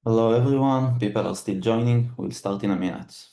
Hello everyone, people are still joining. We'll start in a minute.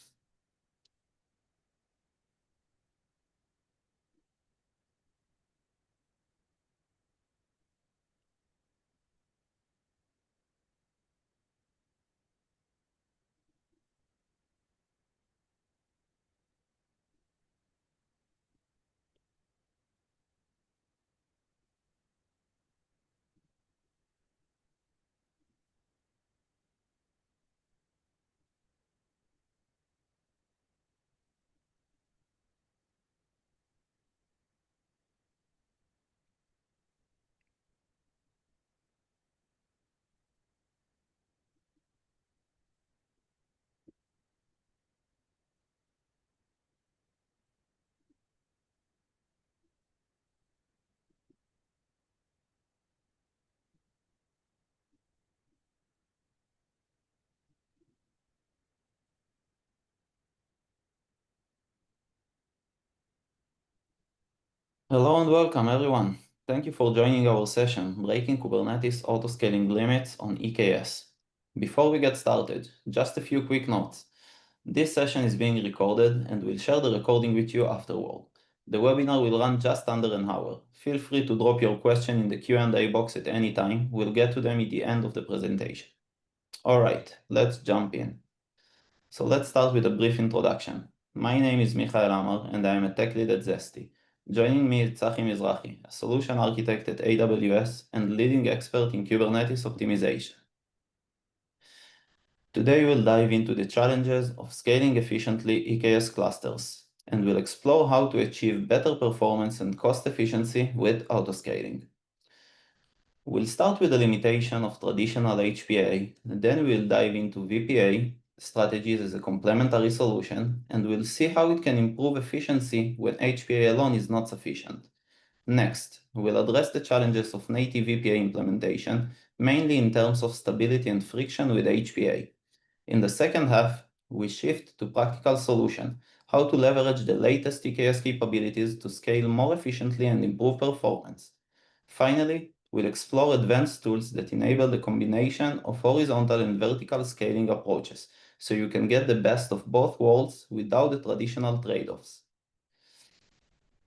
Hello and welcome everyone. Thank you for joining our session, Breaking Kubernetes Autoscaling Limits on EKS. Before we get started, just a few quick notes. This session is being recorded and we'll share the recording with you afterward. The webinar will run just under an hour. Feel free to drop your question in the Q&A box at any time. We'll get to them at the end of the presentation. Alright, let's jump in. So let's start with a brief introduction. My name is Michael Amar and I am a tech lead at Zesty. Joining me is Tzahi Mizrahi, a solution architect at AWS and leading expert in Kubernetes optimization. Today we'll dive into the challenges of scaling efficiently EKS clusters, and we'll explore how to achieve better performance and cost efficiency with autoscaling. We'll start with the limitation of traditional HPA, then we'll dive into VPA strategies as a complementary solution, and we'll see how it can improve efficiency when HPA alone is not sufficient. Next, we'll address the challenges of native VPA implementation, mainly in terms of stability and friction with HPA. In the second half, we shift to practical solution, how to leverage the latest EKS capabilities to scale more efficiently and improve performance. Finally, we'll explore advanced tools that enable the combination of horizontal and vertical scaling approaches, so you can get the best of both worlds without the traditional trade-offs.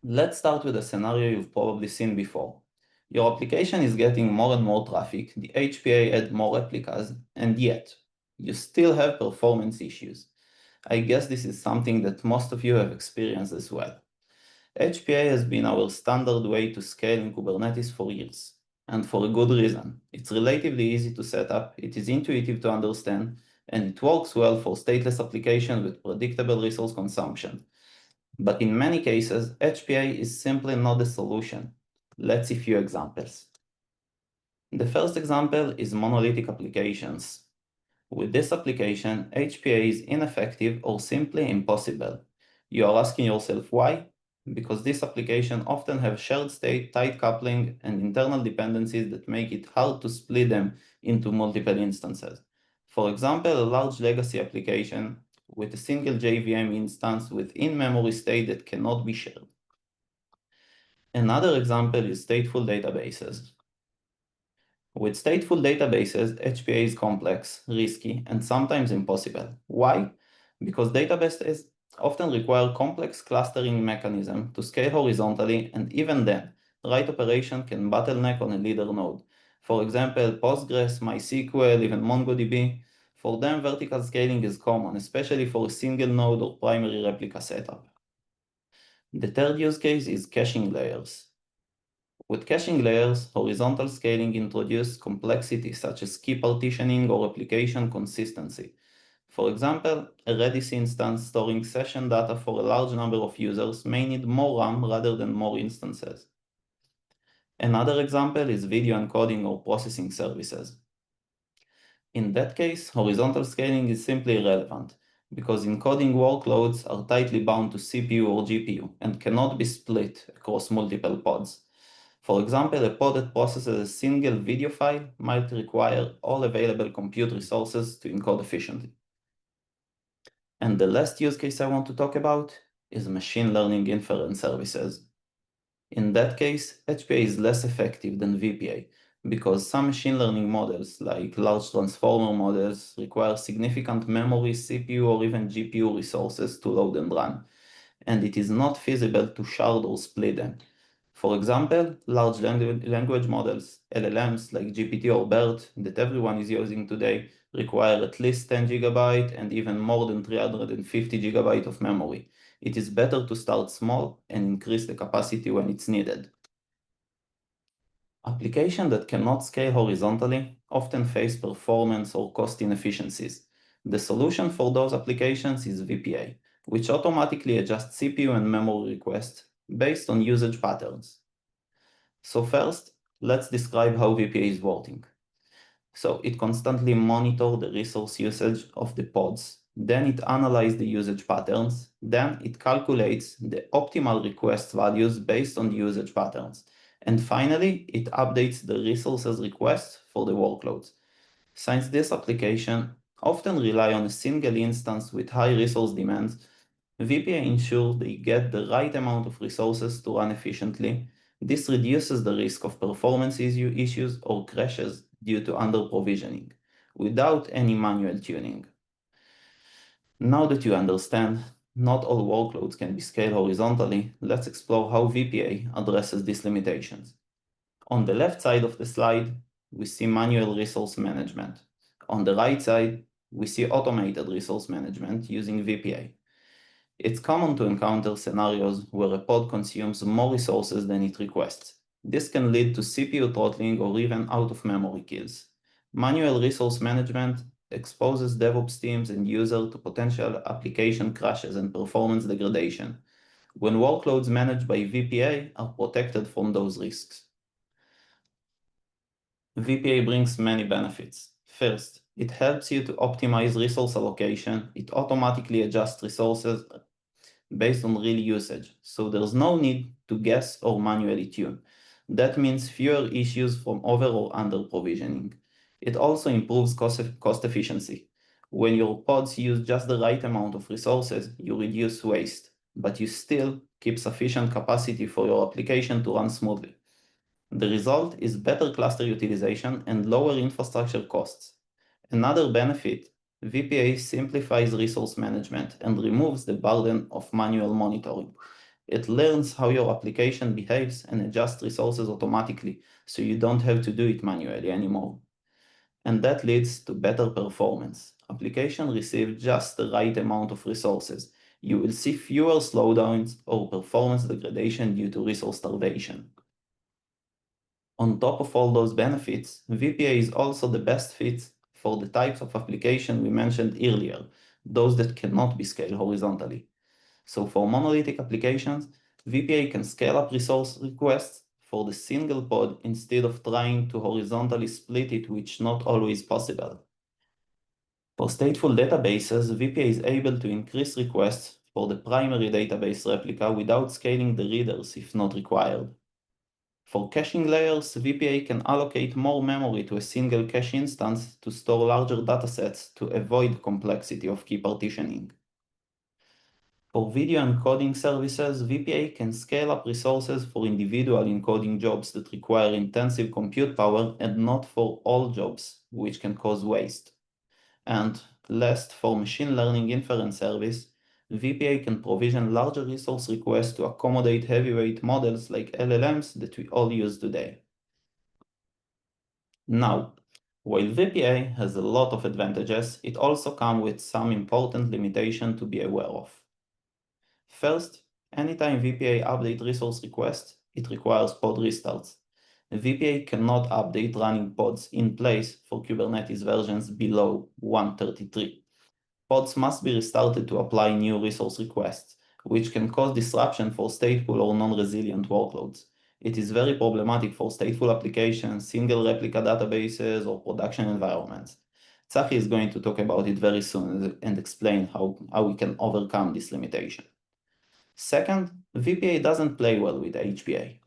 Let's start with a scenario you've probably seen before. Your application is getting more and more traffic, the HPA adds more replicas, and yet, you still have performance issues. I guess this is something that most of you have experienced as well. HPA has been our standard way to scale in Kubernetes for years, and for a good reason. It's relatively easy to set up, it is intuitive to understand, and it works well for stateless applications with predictable resource consumption. But in many cases, HPA is simply not the solution. Let's see a few examples. The first example is monolithic applications. With this application, HPA is ineffective or simply impossible. You are asking yourself why? Because this application often have shared state, tight coupling, and internal dependencies that make it hard to split them into multiple instances. For example, a large legacy application with a single JVM instance with in-memory state that cannot be shared. Another example is stateful databases. With stateful databases, HPA is complex, risky, and sometimes impossible. Why? Because databases often require complex clustering mechanism to scale horizontally, and even then, right operation can bottleneck on a leader node. For example, Postgres, MySQL, even MongoDB. For them, vertical scaling is common, especially for a single node or primary replica setup. The third use case is caching layers. With caching layers, horizontal scaling introduces complexity such as key partitioning or application consistency. For example, a Redis instance storing session data for a large number of users may need more RAM rather than more instances. Another example is video encoding or processing services. In that case, horizontal scaling is simply irrelevant, because encoding workloads are tightly bound to CPU or GPU and cannot be split across multiple pods. For example, a pod that processes a single video file might require all available compute resources to encode efficiently. And the last use case I want to talk about is machine learning inference services. In that case, HPA is less effective than VPA because some machine learning models, like large transformer models, require significant memory, CPU, or even GPU resources to load and run, and it is not feasible to shard or split them. For example, large language models, LLMs like GPT or BERT that everyone is using today, require at least 10 GB and even more than 350 GB of memory. It is better to start small and increase the capacity when it's needed. Applications that cannot scale horizontally often face performance or cost inefficiencies. The solution for those applications is VPA, which automatically adjusts CPU and memory requests based on usage patterns. So first, let's describe how VPA is working. So it constantly monitors the resource usage of the pods, then it analyzes the usage patterns, then it calculates the optimal request values based on the usage patterns, and finally it updates the resources request for the workloads. Since this application often rely on a single instance with high resource demands, VPA ensures they get the right amount of resources to run efficiently. This reduces the risk of performance issues or crashes due to under-provisioning, without any manual tuning. Now that you understand not all workloads can be scaled horizontally, let's explore how VPA addresses these limitations. On the left side of the slide, we see manual resource management. On the right side, we see automated resource management using VPA. It's common to encounter scenarios where a pod consumes more resources than it requests. This can lead to CPU throttling or even out-of-memory kills. Manual resource management exposes DevOps teams and users to potential application crashes and performance degradation, when workloads managed by VPA are protected from those risks. VPA brings many benefits. First, it helps you to optimize resource allocation. It automatically adjusts resources based on real usage, so there's no need to guess or manually tune. That means fewer issues from over or under provisioning. It also improves cost efficiency. When your pods use just the right amount of resources, you reduce waste, but you still keep sufficient capacity for your application to run smoothly. The result is better cluster utilization and lower infrastructure costs. Another benefit, VPA simplifies resource management and removes the burden of manual monitoring. It learns how your application behaves and adjusts resources automatically, so you don't have to do it manually anymore. And that leads to better performance. Applications receive just the right amount of resources. You will see fewer slowdowns or performance degradation due to resource starvation. On top of all those benefits, VPA is also the best fit for the types of application we mentioned earlier, those that cannot be scaled horizontally. So for monolithic applications, VPA can scale up resource requests for the single pod instead of trying to horizontally split it, which not always possible. For stateful databases, VPA is able to increase requests for the primary database replica without scaling the readers if not required. For caching layers, VPA can allocate more memory to a single cache instance to store larger datasets to avoid complexity of key partitioning. For video encoding services, VPA can scale up resources for individual encoding jobs that require intensive compute power and not for all jobs, which can cause waste. And last, for machine learning inference service, VPA can provision larger resource requests to accommodate heavyweight models like LLMs that we all use today. Now, while VPA has a lot of advantages, it also comes with some important limitations to be aware of. First, anytime VPA updates resource requests, it requires pod restarts. VPA cannot update running pods in place for Kubernetes versions below 133. Pods must be restarted to apply new resource requests, which can cause disruption for stateful or non-resilient workloads. It is very problematic for stateful applications, single replica databases, or production environments. Tzahi is going to talk about it very soon and explain how we can overcome this limitation. Second, VPA doesn't play well with HPA.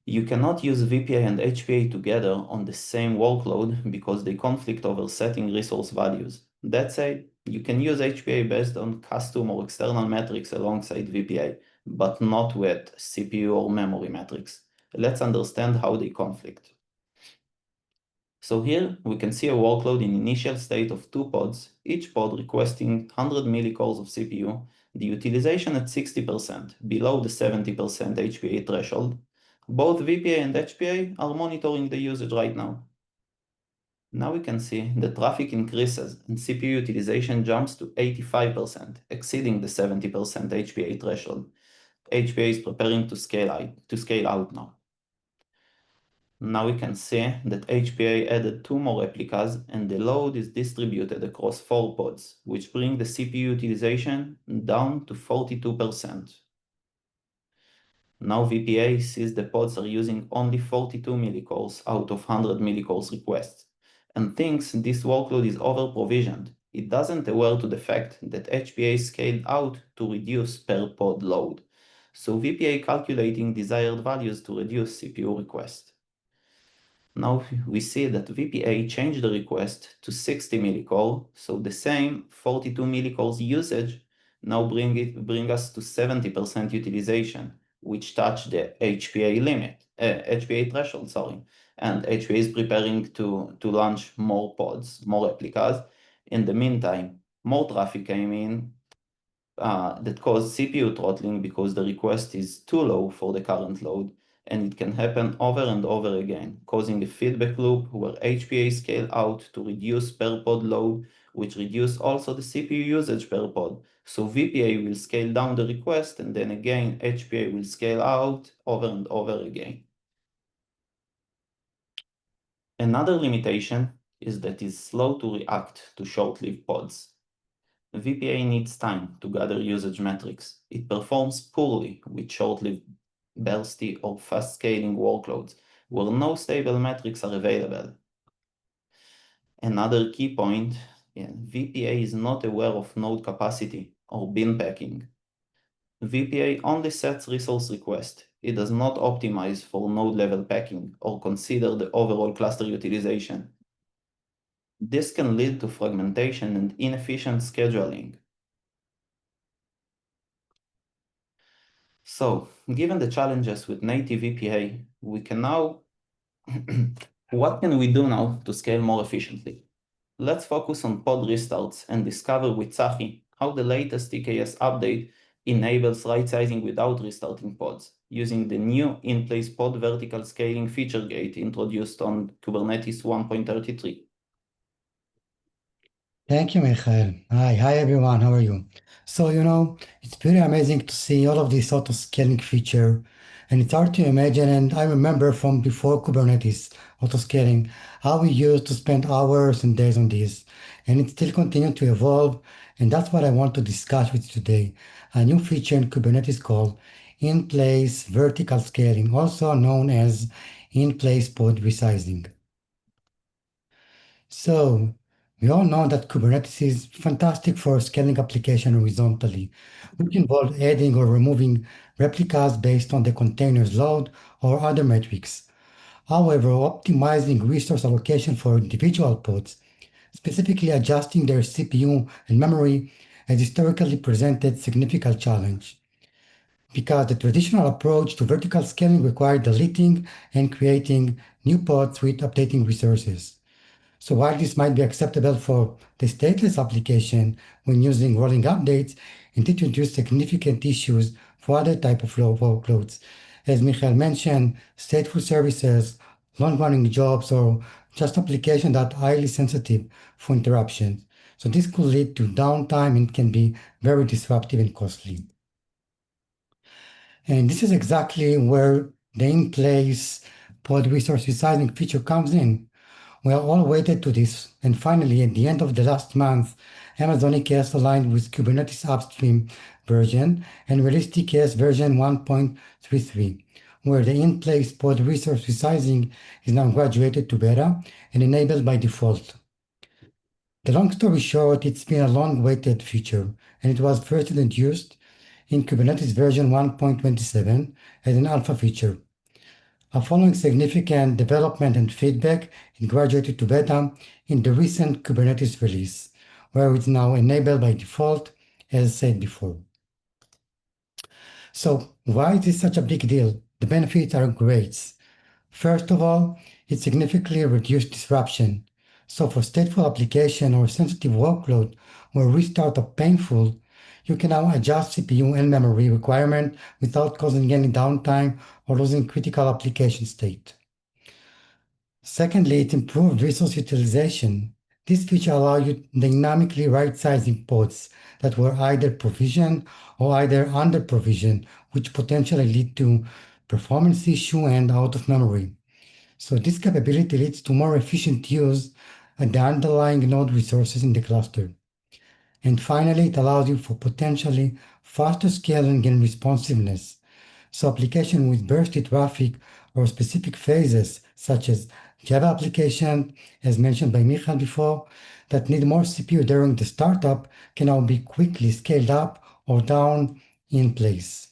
You cannot use VPA and HPA together on the same workload because they conflict over setting resource values. That said, you can use HPA based on custom or external metrics alongside VPA, but not with CPU or memory metrics. Let's understand how they conflict. So here we can see a workload in initial state of 2 pods, each pod requesting 100 millicores of CPU, the utilization at 60%, below the 70% HPA threshold. Both VPA and HPA are monitoring the usage right now. Now we can see the traffic increases and CPU utilization jumps to 85%, exceeding the 70% HPA threshold. HPA is preparing to scale out now. Now we can see that HPA added 2 more replicas and the load is distributed across 4 pods, which bring the CPU utilization down to 42%. Now VPA sees the pods are using only 42 millicores out of 100 millicores requests and thinks this workload is over-provisioned. It doesn't aware to the fact that HPA scaled out to reduce per pod load. So VPA calculating desired values to reduce CPU request. Now we see that VPA changed the request to 60 millicore, so the same 42 millicores usage now bring us to 70% utilization, which touch the HPA threshold, and HPA is preparing to launch more pods, more replicas. In the meantime, more traffic came in that caused CPU throttling because the request is too low for the current load, and it can happen over and over again, causing a feedback loop where HPA scale out to reduce per pod load, which reduce also the CPU usage per pod. So VPA will scale down the request, and then again HPA will scale out over and over again. Another limitation is that it's slow to react to short-lived pods. VPA needs time to gather usage metrics. It performs poorly with short-lived, bursty, or fast-scaling workloads where no stable metrics are available. Another key point, VPA is not aware of node capacity or bin packing. VPA only sets resource request. It does not optimize for node-level packing or consider the overall cluster utilization. This can lead to fragmentation and inefficient scheduling. So, given the challenges with native VPA, we can now, what can we do now to scale more efficiently? Let's focus on pod restarts and discover with Tzahi how the latest EKS update enables right-sizing without restarting pods, using the new in-place pod vertical scaling feature gate introduced on Kubernetes 1.33. Thank you, Michael. Hi everyone. How are you? So, it's pretty amazing to see all of this auto-scaling feature, and it's hard to imagine. And I remember from before Kubernetes auto-scaling, how we used to spend hours and days on this, and it still continues to evolve. And that's what I want to discuss with you today. A new feature in Kubernetes called in-place vertical scaling, also known as in-place pod resizing. So, we all know that Kubernetes is fantastic for scaling application horizontally, which involves adding or removing replicas based on the container's load or other metrics. However, optimizing resource allocation for individual pods, specifically adjusting their CPU and memory, has historically presented significant challenge because the traditional approach to vertical scaling required deleting and creating new pods with updating resources. So while this might be acceptable for the stateless application when using rolling updates, it introduces significant issues for other type of workloads. As Michael mentioned, stateful services, long-running jobs, or just applications that are highly sensitive for interruptions. So this could lead to downtime and can be very disruptive and costly. And this is exactly where the in-place pod resource resizing feature comes in. We are all waited to this, and finally, at the end of the last month, Amazon EKS aligned with Kubernetes upstream version and released EKS version 1.33, where the in-place pod resource resizing is now graduated to beta and enabled by default. The long story short, it's been a long-awaited feature, and it was first introduced in Kubernetes version 1.27 as an alpha feature. Following significant development and feedback, it graduated to beta in the recent Kubernetes release, where it's now enabled by default, as said before. So why is this such a big deal? The benefits are great. First of all, it significantly reduced disruption. So for stateful application or sensitive workload where restart are painful, you can now adjust CPU and memory requirement without causing any downtime or losing critical application state. Secondly, it improved resource utilization. This feature allows you dynamically right-sizing pods that were either provisioned or either under provision, which potentially lead to performance issue and out of memory. So this capability leads to more efficient use of the underlying node resources in the cluster. And finally, it allows you for potentially faster scaling and responsiveness. So application with bursty traffic or specific phases, such as Java application, as mentioned by Michael before, that need more CPU during the startup can now be quickly scaled up or down in place.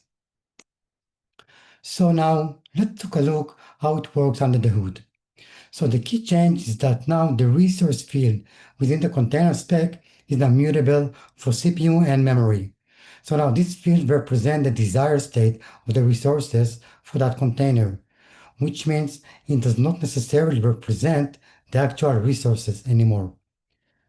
So now let's take a look how it works under the hood. So the key change is that now the resource field within the container spec is now mutable for CPU and memory. So now this field represents the desired state of the resources for that container, which means it does not necessarily represent the actual resources anymore.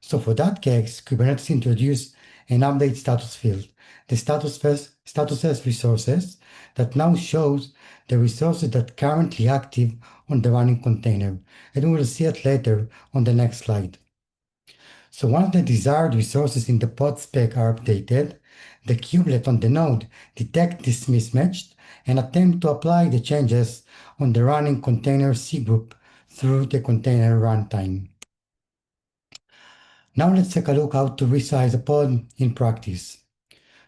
So for that case, Kubernetes introduced an update status field, the status resources that now shows the resources that are currently active on the running container, and we will see it later on the next slide. So once the desired resources in the pod spec are updated, the kubelet on the node detects this mismatch and attempt to apply the changes on the running container cgroup through the container runtime. Now let's take a look how to resize a pod in practice.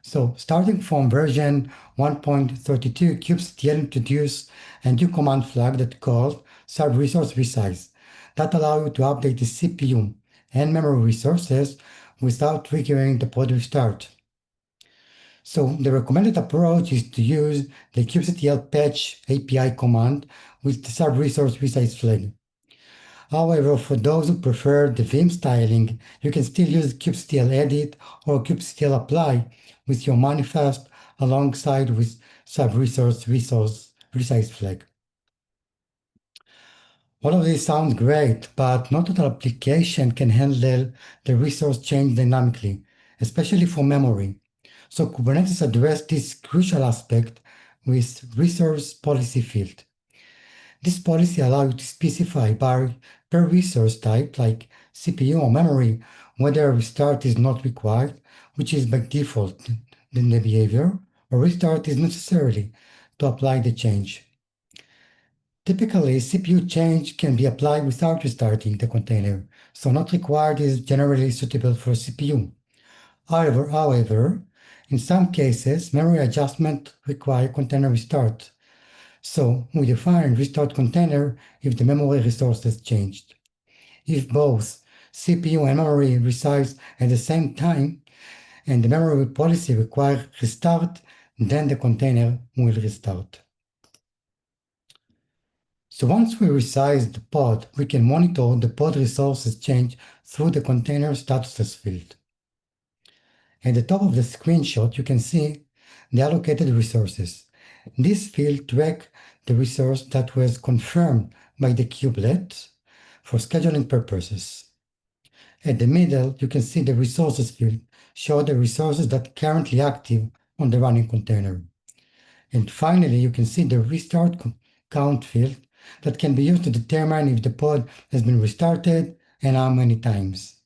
So starting from version 1.32, kubectl introduced a new command flag that called sub-resource resize that allows you to update the CPU and memory resources without triggering the pod restart. So the recommended approach is to use the kubectl patch API command with the sub-resource resize flag. However, for those who prefer the Vim styling, you can still use kubectl edit or kubectl apply with your manifest alongside with sub-resource resize flag. All of this sounds great, but not all application can handle the resource change dynamically, especially for memory. So Kubernetes addressed this crucial aspect with resource policy field. This policy allows you to specify per resource type, like CPU or memory, whether a restart is not required, which is by default in the behavior, or restart is necessarily to apply the change. Typically, CPU change can be applied without restarting the container, so not required is generally suitable for CPU. However, in some cases, memory adjustment require container restart. So we define restart container if the memory resources changed. If both CPU and memory resize at the same time and the memory policy requires restart, then the container will restart. So once we resize the pod, we can monitor the pod resources change through the container statuses field. At the top of the screenshot, you can see the allocated resources. This field tracks the resource that was confirmed by the kubelet for scheduling purposes. At the middle, you can see the resources field show the resources that are currently active on the running container. And finally, you can see the restart count field that can be used to determine if the pod has been restarted and how many times.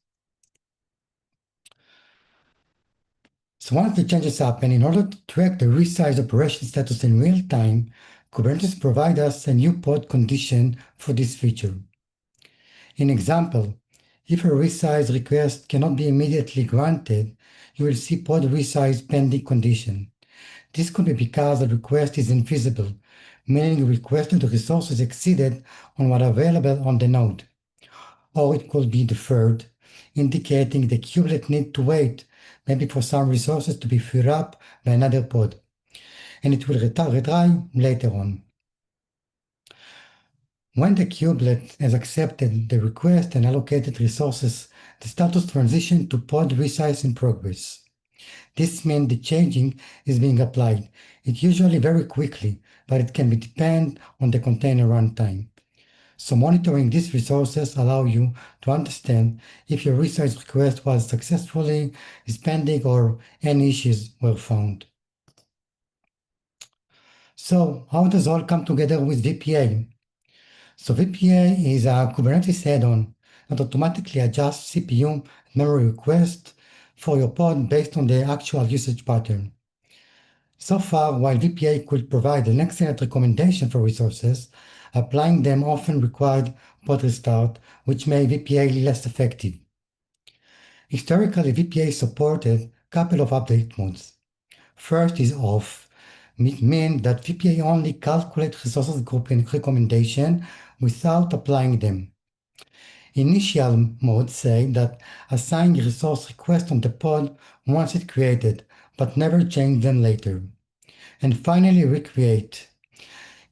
So once the changes happen, in order to track the resize operation status in real time, Kubernetes provides us a new pod condition for this feature. In example, if a resize request cannot be immediately granted, you will see pod resize pending condition. This could be because the request is invisible, meaning requested resources exceeded on what are available on the node. Or it could be deferred, indicating the kubelet need to wait, maybe for some resources to be filled up by another pod, and it will retry later on. When the kubelet has accepted the request and allocated resources, the status transition to pod resize in progress. This means the changing is being applied. It usually very quickly, but it can be depend on the container runtime. So monitoring these resources allow you to understand if your resource request was successfully spending or any issues were found. So how does all come together with VPA? So VPA is a Kubernetes add-on that automatically adjusts CPU and memory requests for your pod based on the actual usage pattern. So far, while VPA could provide an excellent recommendation for resources, applying them often required pod restart, which made VPA less effective. Historically, VPA supported a couple of update modes. First is off. It means that VPA only calculates resources grouping recommendation without applying them. Initial mode say that assign resource request on the pod once it's created, but never change them later. And finally, recreate,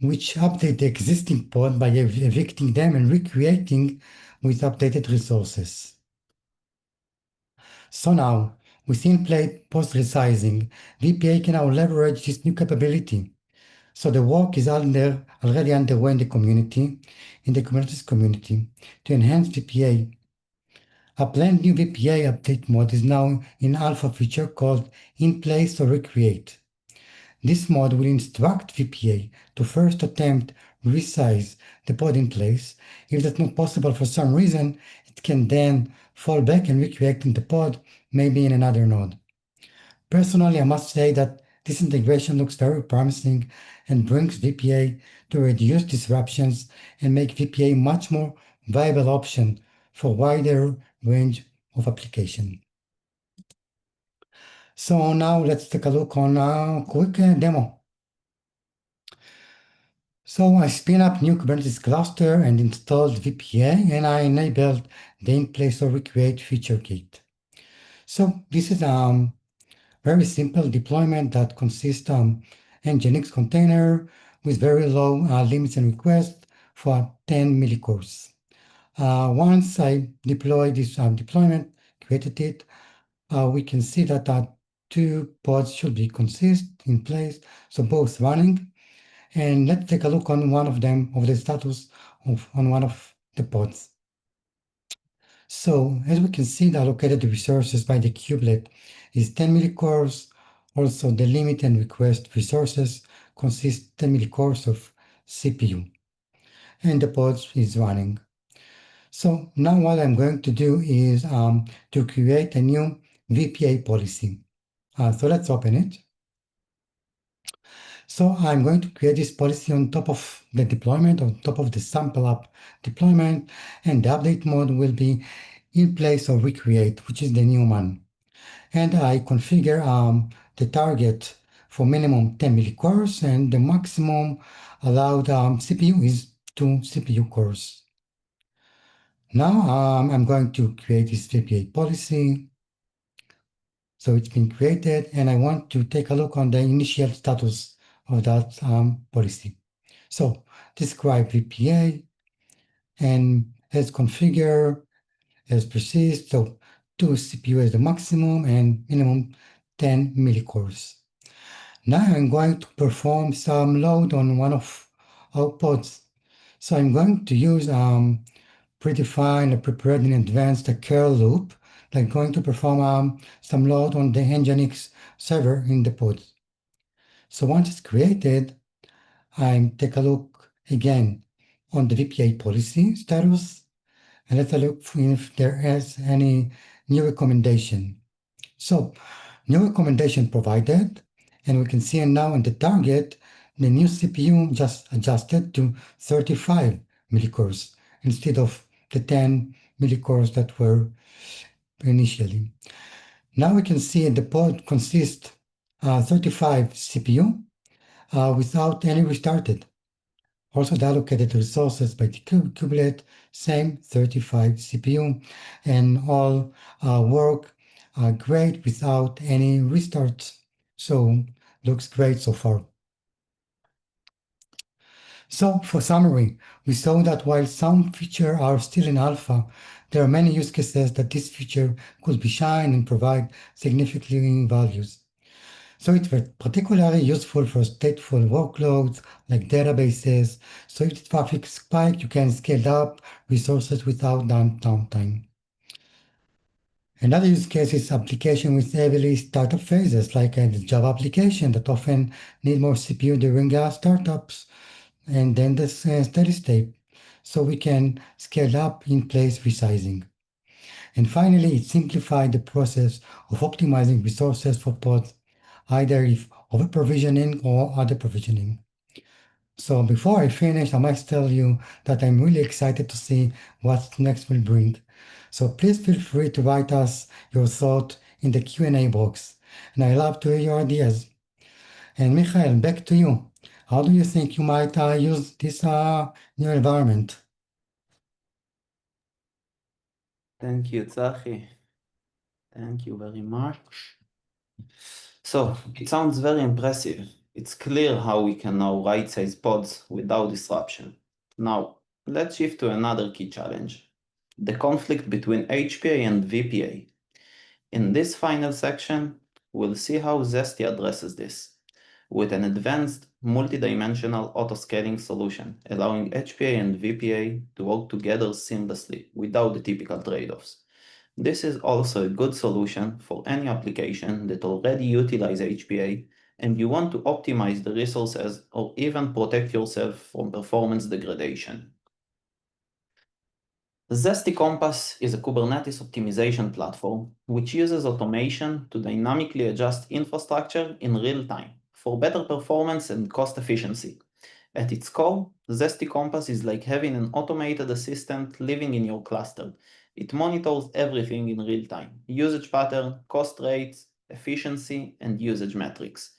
which update the existing pod by evicting them and recreating with updated resources. So now, with in-play post-resizing, VPA can now leverage this new capability. So the work is already underway in the community, in the Kubernetes community, to enhance VPA. A planned new VPA update mode is now in alpha feature called In Place or Recreate. This mode will instruct VPA to first attempt resize the pod in place. If that's not possible for some reason, it can then fall back and recreate in the pod, maybe in another node. Personally, I must say that this integration looks very promising and brings VPA to reduce disruptions and make VPA much more viable option for wider range of application. So now let's take a look on a quick demo. So I spin up new Kubernetes cluster and installed VPA, and I enabled the in-place or recreate feature kit. So this is very simple deployment that consists Nginx container with very low limits and requests for 10 millicores. Once I deploy this deployment, created it, we can see that two pods should be consist in place, so both running. And let's take a look on one of them, of the status on one of the pods. So as we can see, the allocated resources by the kubelet is 10 millicores. Also, the limit and request resources consist 10 millicores of CPU. And the pod is running. So now what I'm going to do is to create a new VPA policy. So let's open it. So I'm going to create this policy on top of the deployment, on top of the sample app deployment, and the update mode will be in place or recreate, which is the new one. And I configure the target for minimum 10 millicores, and the maximum allowed CPU is 2 CPU cores. Now I'm going to create this VPA policy. So it's been created, and I want to take a look on the initial status of that policy. So describe VPA and as configure, as persist. So 2 CPU is the maximum and minimum 10 millicores. Now I'm going to perform some load on one of our pods. So I'm going to use predefined or prepared in advance the curl loop that's going to perform some load on the Nginx server in the pod. So once it's created, I take a look again on the VPA policy status, and let's look if there is any new recommendation. So new recommendation provided, and we can see now in the target, the new CPU just adjusted to 35 millicores instead of the 10 millicores that were initially. Now we can see the pod consists 35 CPU without any restarted. Also, the allocated resources by the kubelet, same 35 CPU, and all work great without any restarts. So looks great so far. So, for summary, we saw that while some features are still in alpha, there are many use cases that this feature could be shine and provide significant values. So it's particularly useful for stateful workloads like databases. So if the traffic spike, you can scale up resources without downtime. Another use case is application with heavily startup phases, like a Java application that often need more CPU during startups and then the steady state. So we can scale up in place resizing. And finally, it simplified the process of optimizing resources for pods, either if over provisioning or under provisioning. So before I finish, I must tell you that I'm really excited to see what next will bring. So please feel free to write us your thought in the Q&A box, and I love to hear your ideas. And Michael, back to you. How do you think you might use this new environment? Thank you, Tzahi. Thank you very much. So it sounds very impressive. It's clear how we can now right-size pods without disruption. Now, let's shift to another key challenge, the conflict between HPA and VPA. In this final section, we'll see how Zesty addresses this with an advanced multi-dimensional autoscaling solution, allowing HPA and VPA to work together seamlessly without the typical trade-offs. This is also a good solution for any application that already utilizes HPA and you want to optimize the resources or even protect yourself from performance degradation. Zesty Compass is a Kubernetes optimization platform which uses automation to dynamically adjust infrastructure in real time for better performance and cost efficiency. At its core, Zesty Compass is like having an automated assistant living in your cluster. It monitors everything in real time, usage pattern, cost rates, efficiency, and usage metrics,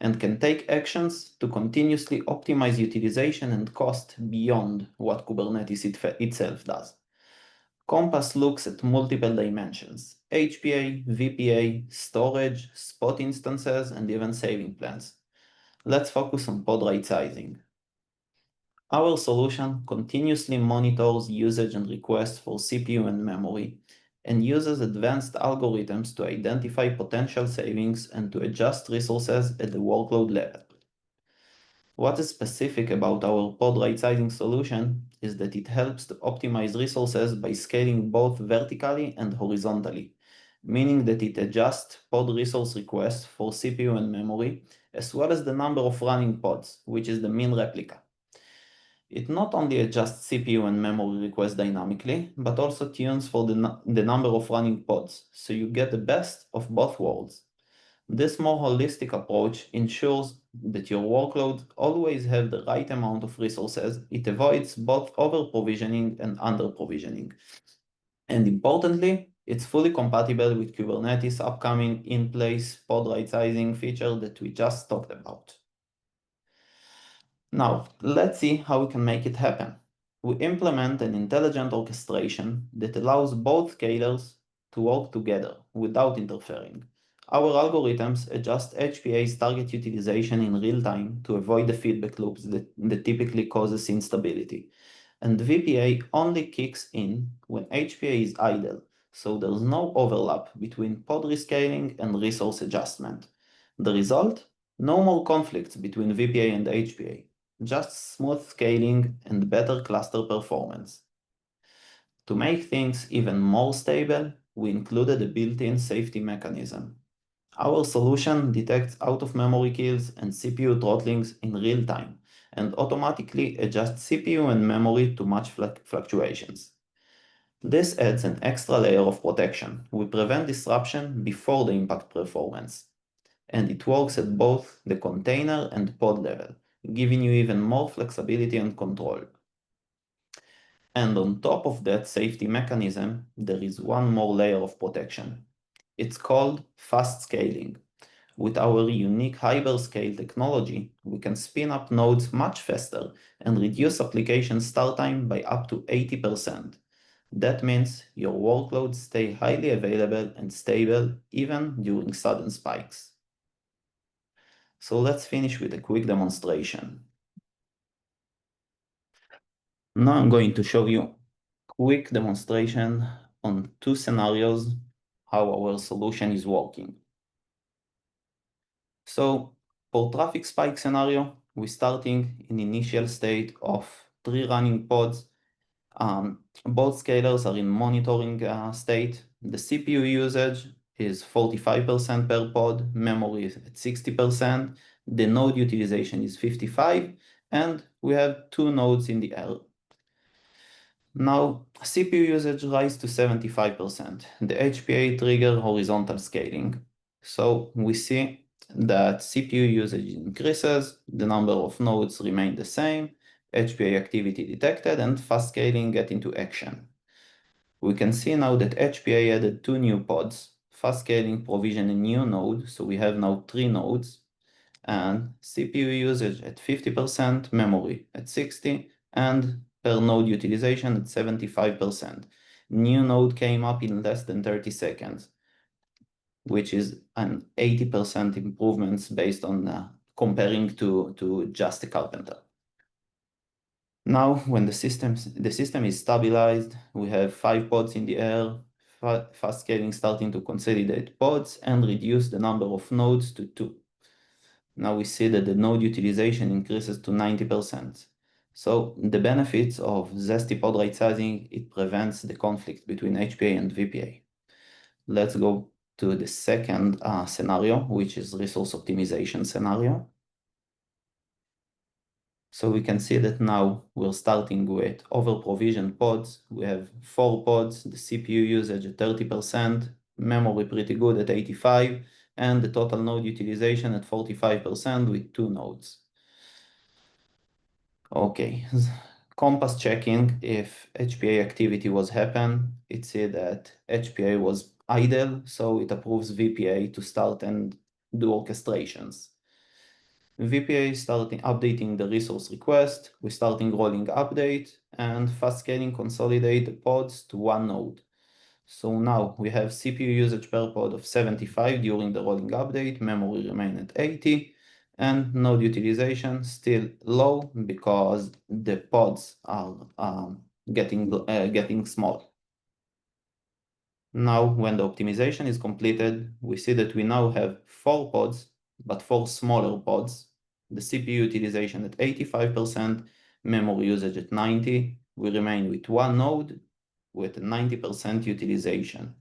and can take actions to continuously optimize utilization and cost beyond what Kubernetes itself does. Compass looks at multiple dimensions: HPA, VPA, storage, spot instances, and even saving plans. Let's focus on pod right sizing. Our solution continuously monitors usage and requests for CPU and memory, and uses advanced algorithms to identify potential savings and to adjust resources at the workload level. What is specific about our pod right-sizing solution is that it helps to optimize resources by scaling both vertically and horizontally, meaning that it adjusts pod resource requests for CPU and memory, as well as the number of running pods, which is the mean replica. It not only adjusts CPU and memory requests dynamically, but also tunes for the number of running pods, so you get the best of both worlds. This more holistic approach ensures that your workload always have the right amount of resources. It avoids both over-provisioning and under-provisioning. And importantly, it's fully compatible with Kubernetes' upcoming in-place pod right-sizing feature that we just talked about. Now, let's see how we can make it happen. We implement an intelligent orchestration that allows both scalars to work together without interfering. Our algorithms adjust HPA's target utilization in real time to avoid the feedback loops that typically causes instability. And VPA only kicks in when HPA is idle, so there's no overlap between pod rescaling and resource adjustment. The result? No more conflicts between VPA and HPA, just smooth scaling and better cluster performance. To make things even more stable, we included a built-in safety mechanism. Our solution detects out-of-memory kills and CPU throttlings in real time and automatically adjusts CPU and memory to match fluctuations. This adds an extra layer of protection. We prevent disruption before the impact performance. And it works at both the container and pod level, giving you even more flexibility and control. And on top of that safety mechanism, there is one more layer of protection. It's called fast scaling. With our unique hyperscale technology, we can spin up nodes much faster and reduce application start time by up to 80%. That means your workloads stay highly available and stable even during sudden spikes. So let's finish with a quick demonstration. Now I'm going to show you quick demonstration on two scenarios how our solution is working. So for traffic spike scenario, we're starting in initial state of 3 running pods. Both scalars are in monitoring state. The CPU usage is 45% per pod, memory is at 60%, the node utilization is 55, and we have 2 nodes in the air. Now, CPU usage rise to 75%. The HPA trigger horizontal scaling. So we see that CPU usage increases, the number of nodes remain the same, HPA activity detected, and fast scaling get into action. We can see now that HPA added 2 new pods, fast scaling provision a new node, so we have now 3 nodes, and CPU usage at 50%, memory at 60%, and per node utilization at 75%. New node came up in less than 30 seconds, which is an 80% improvements based on comparing to just a carpenter. Now, when the system is stabilized, we have 5 pods in the air, fast scaling starting to consolidate pods and reduce the number of nodes to 2. Now we see that the node utilization increases to 90%. So the benefits of Zesty pod right sizing, it prevents the conflict between HPA and VPA. Let's go to the second scenario, which is resource optimization scenario. So we can see that now we're starting with over-provisioned pods. We have 4 pods, the CPU usage at 30%, memory pretty good at 85%, and the total node utilization at 45% with 2 nodes. Okay, compass checking if HPA activity was happen. It said that HPA was idle, so it approves VPA to start and do orchestrations. VPA is starting updating the resource request. We're starting rolling update and fast scaling consolidate the pods to 1 node. So now we have CPU usage per pod of 75 during the rolling update, memory remain at 80, and node utilization still low because the pods are getting small. Now, when the optimization is completed, we see that we now have 4 pods, but 4 smaller pods. The CPU utilization at 85%, memory usage at 90. We remain with 1 node with 90% utilization.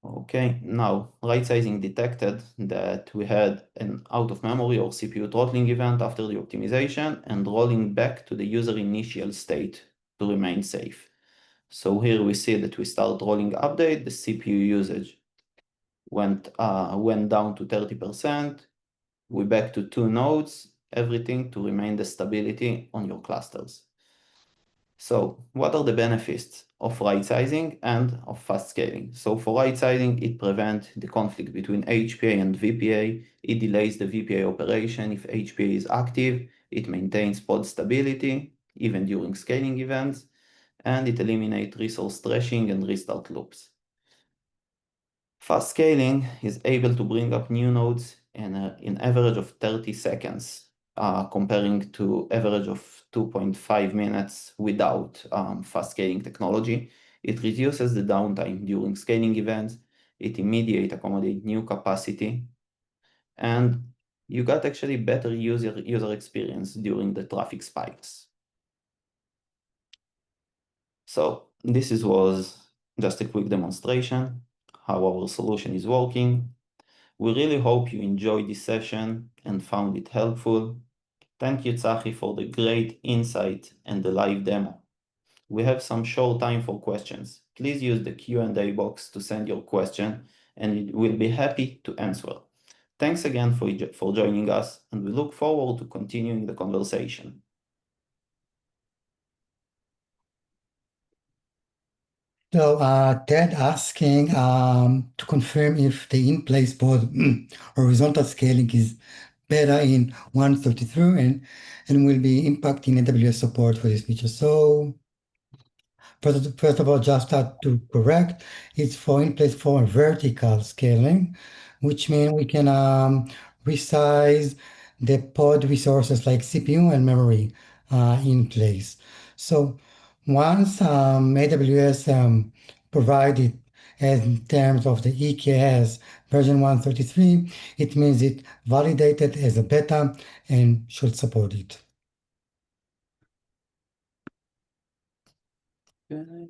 Okay, now right sizing detected that we had an out of memory or CPU throttling event after the optimization and rolling back to the user initial state to remain safe. So here we see that we start rolling update, the CPU usage went down to 30%. We back to 2 nodes, everything to remain the stability on your clusters. So what are the benefits of right sizing and of fast scaling? So for right sizing, it prevents the conflict between HPA and VPA. It delays the VPA operation. If HPA is active, it maintains pod stability, even during scaling events, and it eliminates resource thrashing and restart loops. Fast scaling is able to bring up new nodes in average of 30 seconds, comparing to average of 2.5 minutes without fast scaling technology. It reduces the downtime during scaling events. It immediately accommodates new capacity, and you got actually better user experience during the traffic spikes. So this was just a quick demonstration how our solution is working. We really hope you enjoyed this session and found it helpful. Thank you, Tzahi, for the great insight and the live demo. We have some short time for questions. Please use the Q&A box to send your question, and we'll be happy to answer. Thanks again for joining us, and we look forward to continuing the conversation. So Ted asking to confirm if the in-place pod horizontal scaling is better in 133 and will be impacting AWS support for this feature. So first of all, just to correct, it's for in-place for vertical scaling, which means we can resize the pod resources like CPU and memory in place. So once AWS provided in terms of the EKS version 133, it means it validated as a beta and should support it. Okay.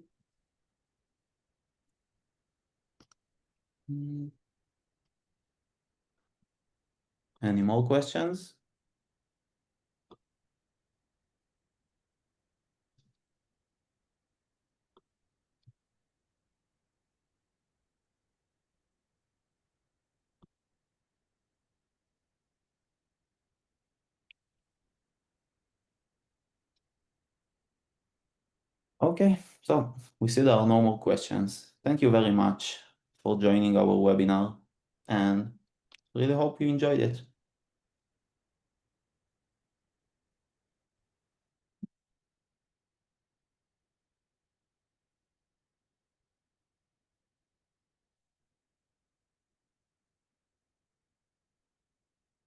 Any more questions? Okay, so we see there are no more questions. Thank you very much for joining our webinar, and really hope you enjoyed it.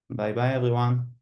Bye bye, everyone.